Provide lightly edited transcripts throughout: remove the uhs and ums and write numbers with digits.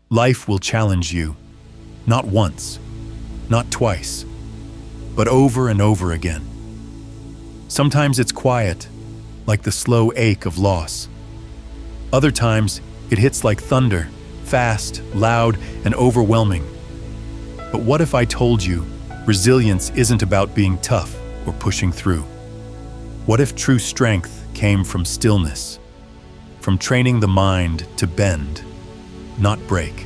Life will challenge you, not once, not twice, but over and over again. Sometimes it's quiet, like the slow ache of loss. Other times, it hits like thunder, fast, loud, and overwhelming. But what if I told you resilience isn't about being tough or pushing through? What if true strength came from stillness, from training the mind to bend, not break?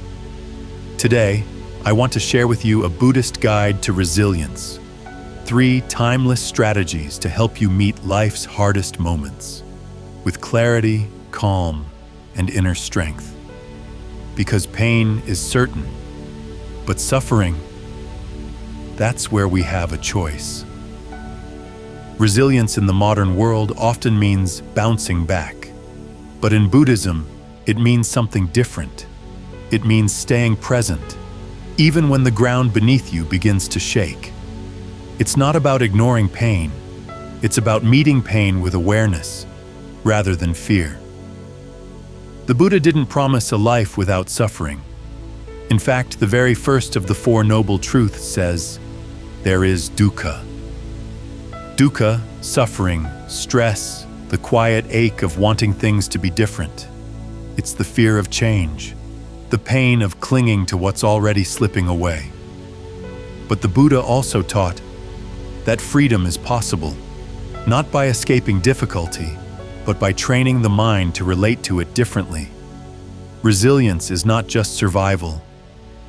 Today, I want to share with you a Buddhist guide to resilience. 3 timeless strategies to help you meet life's hardest moments with clarity, calm, and inner strength. Because pain is certain, but suffering, that's where we have a choice. Resilience in the modern world often means bouncing back. But in Buddhism, it means something different. It means staying present, even when the ground beneath you begins to shake. It's not about ignoring pain. It's about meeting pain with awareness, rather than fear. The Buddha didn't promise a life without suffering. In fact, the very first of the 4 Noble Truths says, there is dukkha. Dukkha, suffering, stress, the quiet ache of wanting things to be different. It's the fear of change, the pain of clinging to what's already slipping away. But the Buddha also taught that freedom is possible, not by escaping difficulty, but by training the mind to relate to it differently. Resilience is not just survival.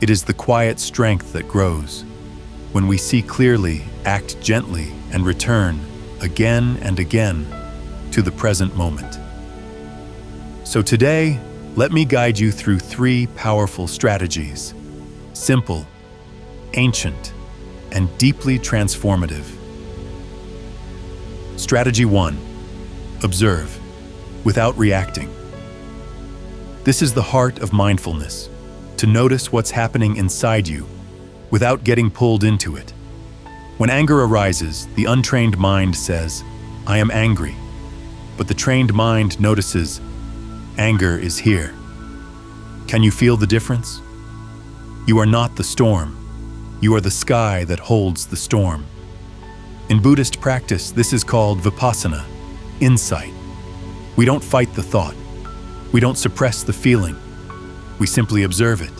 It is the quiet strength that grows. When we see clearly, act gently, and return, again and again, to the present moment. So today, let me guide you through 3 powerful strategies. Simple, ancient, and deeply transformative. Strategy 1. Observe, without reacting. This is the heart of mindfulness, to notice what's happening inside you, without getting pulled into it. When anger arises, the untrained mind says, I am angry. But the trained mind notices, anger is here. Can you feel the difference? You are not the storm. You are the sky that holds the storm. In Buddhist practice, this is called vipassana, insight. We don't fight the thought. We don't suppress the feeling. We simply observe it,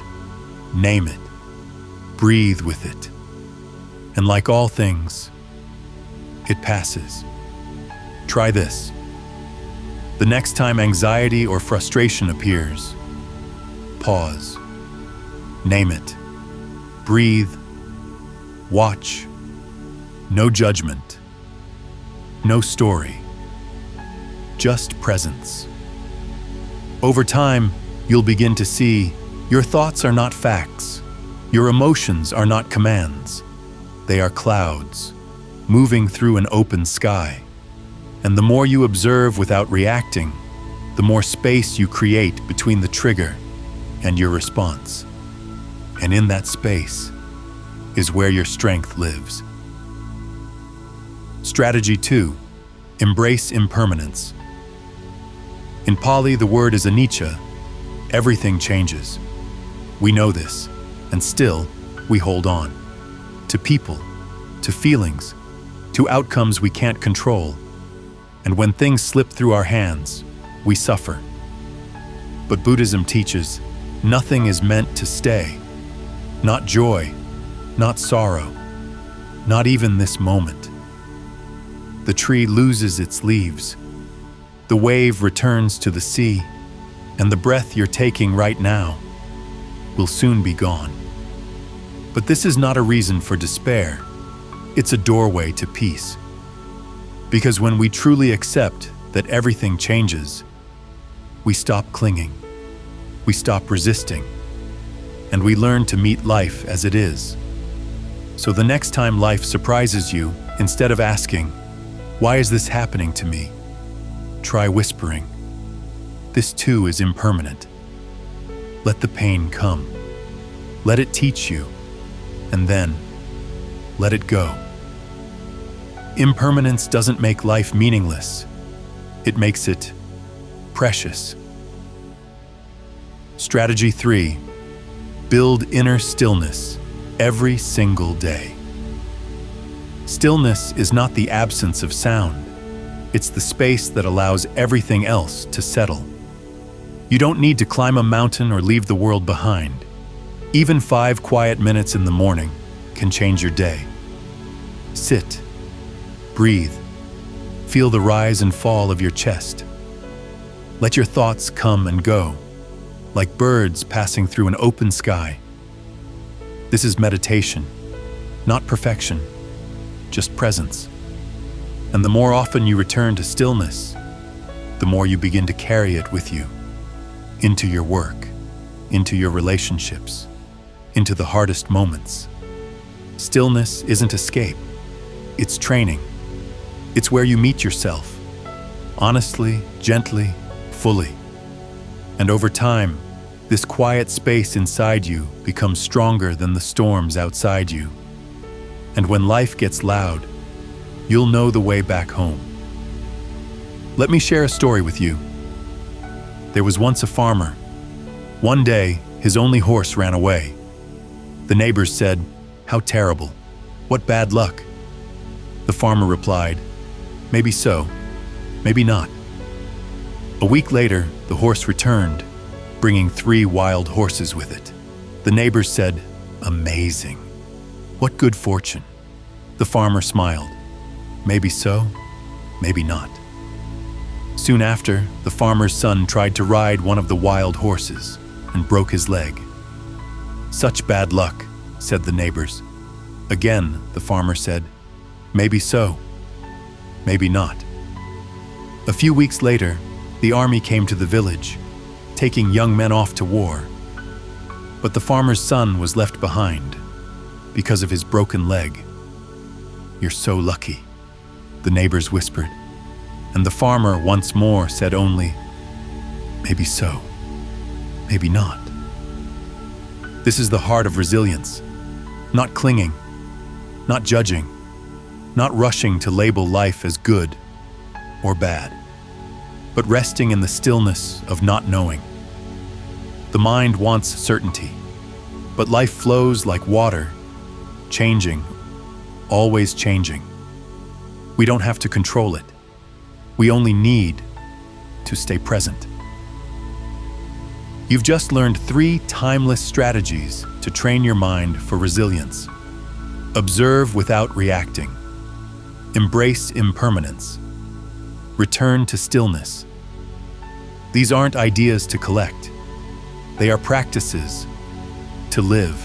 name it, breathe with it. And like all things, it passes. Try this. The next time anxiety or frustration appears, pause, name it, breathe, watch. No judgment, no story, just presence. Over time, you'll begin to see your thoughts are not facts, your emotions are not commands. They are clouds, moving through an open sky. And the more you observe without reacting, the more space you create between the trigger and your response. And in that space is where your strength lives. Strategy 2. Embrace impermanence. In Pali, the word is anicca. Everything changes. We know this, and still, we hold on. To people, to feelings, to outcomes we can't control. And when things slip through our hands, we suffer. But Buddhism teaches, nothing is meant to stay. Not joy, not sorrow, not even this moment. The tree loses its leaves. The wave returns to the sea, and the breath you're taking right now will soon be gone. But this is not a reason for despair. It's a doorway to peace. Because when we truly accept that everything changes, we stop clinging, we stop resisting, and we learn to meet life as it is. So the next time life surprises you, instead of asking, why is this happening to me? Try whispering, this too is impermanent. Let the pain come. Let it teach you, and then let it go. Impermanence doesn't make life meaningless. It makes it precious. Strategy 3. build inner stillness every single day. Stillness is not the absence of sound. It's the space that allows everything else to settle. You don't need to climb a mountain or leave the world behind. Even 5 quiet minutes in the morning can change your day. Sit, breathe, feel the rise and fall of your chest. Let your thoughts come and go, like birds passing through an open sky. This is meditation, not perfection, just presence. And the more often you return to stillness, the more you begin to carry it with you, into your work, into your relationships, into the hardest moments. Stillness isn't escape, it's training. It's where you meet yourself, honestly, gently, fully. And over time, this quiet space inside you becomes stronger than the storms outside you. And when life gets loud, you'll know the way back home. Let me share a story with you. There was once a farmer. One day, his only horse ran away. The neighbors said, "How terrible! What bad luck!" The farmer replied, "Maybe so, maybe not." A week later, the horse returned, bringing 3 wild horses with it. The neighbors said, "Amazing! What good fortune!" The farmer smiled. Maybe so, maybe not. Soon after, the farmer's son tried to ride one of the wild horses and broke his leg. "Such bad luck," said the neighbors. Again, the farmer said, "Maybe so, maybe not." A few weeks later, the army came to the village, taking young men off to war. But the farmer's son was left behind because of his broken leg. "You're so lucky," the neighbors whispered, and the farmer once more said only, "Maybe so, maybe not." This is the heart of resilience, not clinging, not judging, not rushing to label life as good or bad, but resting in the stillness of not knowing. The mind wants certainty, but life flows like water, changing, always changing. We don't have to control it. We only need to stay present. You've just learned 3 timeless strategies to train your mind for resilience. Observe without reacting. Embrace impermanence. Return to stillness. These aren't ideas to collect. They are practices to live.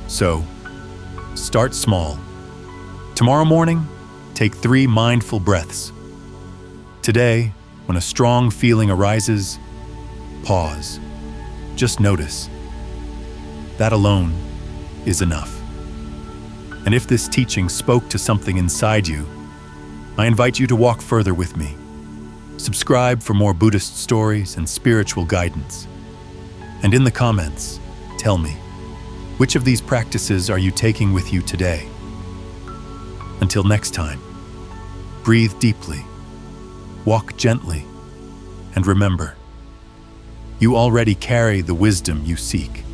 So, start small. Tomorrow morning, take 3 mindful breaths. Today, when a strong feeling arises, pause. Just notice. That alone is enough. And if this teaching spoke to something inside you, I invite you to walk further with me. Subscribe for more Buddhist stories and spiritual guidance. And in the comments, tell me, which of these practices are you taking with you today? Until next time, breathe deeply, walk gently, and remember, you already carry the wisdom you seek.